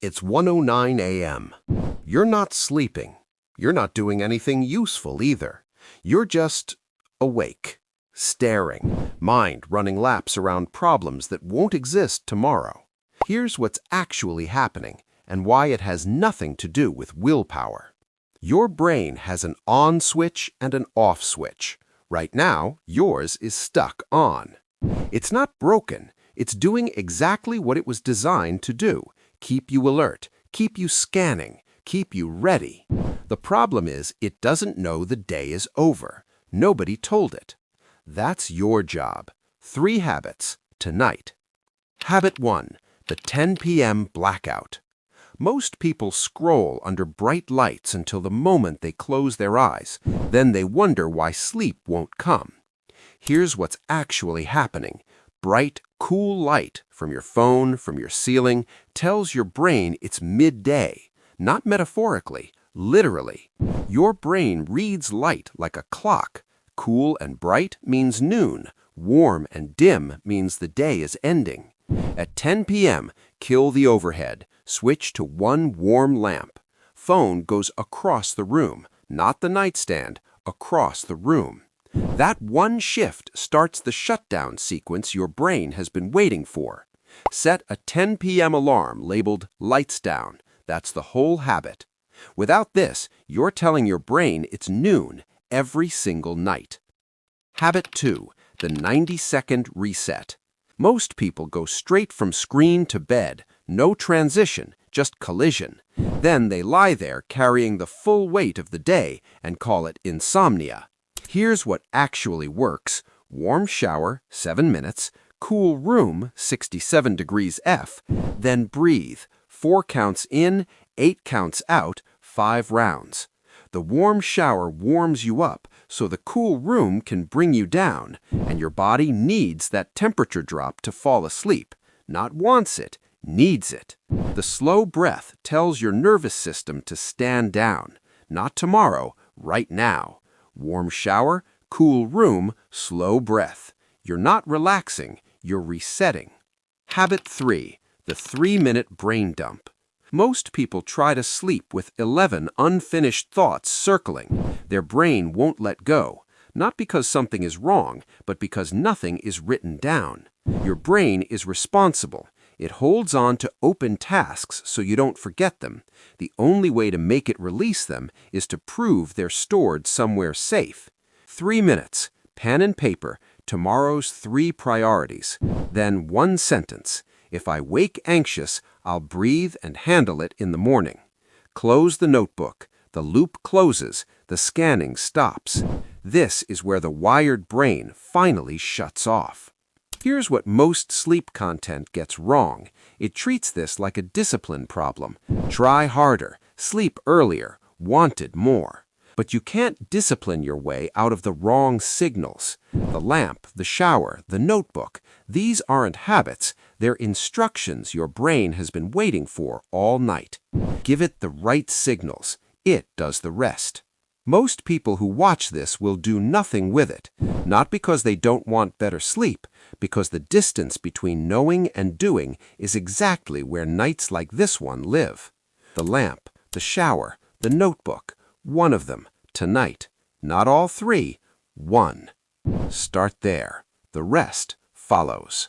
It's 1:09 a.m. You're not sleeping. You're not doing anything useful either. You're just awake, staring, mind running laps around problems that won't exist tomorrow. Here's what's actually happening and why it has nothing to do with willpower. Your brain has an on switch and an off switch. Right now, yours is stuck on. It's not broken. It's doing exactly what it was designed to do. Keep you alert, keep you scanning, keep you ready. The problem is it doesn't know the day is over. Nobody told it. That's your job. 3 habits, tonight. Habit 1, the 10 p.m. blackout. Most people scroll under bright lights until the moment they close their eyes. Then they wonder why sleep won't come. Here's what's actually happening. Bright, cool light from your phone, from your ceiling, tells your brain it's midday. Not metaphorically, literally. Your brain reads light like a clock. Cool and bright means noon. Warm and dim means the day is ending. At 10 p.m., kill the overhead. Switch to one warm lamp. Phone goes across the room, not the nightstand, across the room. That one shift starts the shutdown sequence your brain has been waiting for. Set a 10 p.m. alarm labeled lights down. That's the whole habit. Without this, you're telling your brain it's noon every single night. Habit 2, the 90-second reset. Most people go straight from screen to bed. No transition, just collision. Then they lie there carrying the full weight of the day and call it insomnia. Here's what actually works. Warm shower, 7 minutes. Cool room, 67 degrees F. Then breathe. 4 counts in, 8 counts out, 5 rounds. The warm shower warms you up, so the cool room can bring you down, and your body needs that temperature drop to fall asleep. Not wants it, needs it. The slow breath tells your nervous system to stand down. Not tomorrow, right now. Warm shower, cool room, slow breath. You're not relaxing, you're resetting. Habit 3, the 3-minute brain dump. Most people try to sleep with 11 unfinished thoughts circling. Their brain won't let go, not because something is wrong, but because nothing is written down. Your brain is responsible. It holds on to open tasks so you don't forget them. The only way to make it release them is to prove they're stored somewhere safe. 3 minutes, pen and paper, tomorrow's 3 priorities. Then 1 sentence. If I wake anxious, I'll breathe and handle it in the morning. Close the notebook. The loop closes. The scanning stops. This is where the wired brain finally shuts off. Here's what most sleep content gets wrong. It treats this like a discipline problem. Try harder, sleep earlier, wanted more. But you can't discipline your way out of the wrong signals. The lamp, the shower, the notebook, these aren't habits. They're instructions your brain has been waiting for all night. Give it the right signals. It does the rest. Most people who watch this will do nothing with it, not because they don't want better sleep, because the distance between knowing and doing is exactly where nights like this one live. The lamp, the shower, the notebook, one of them, tonight. Not all 3, 1. Start there. The rest follows.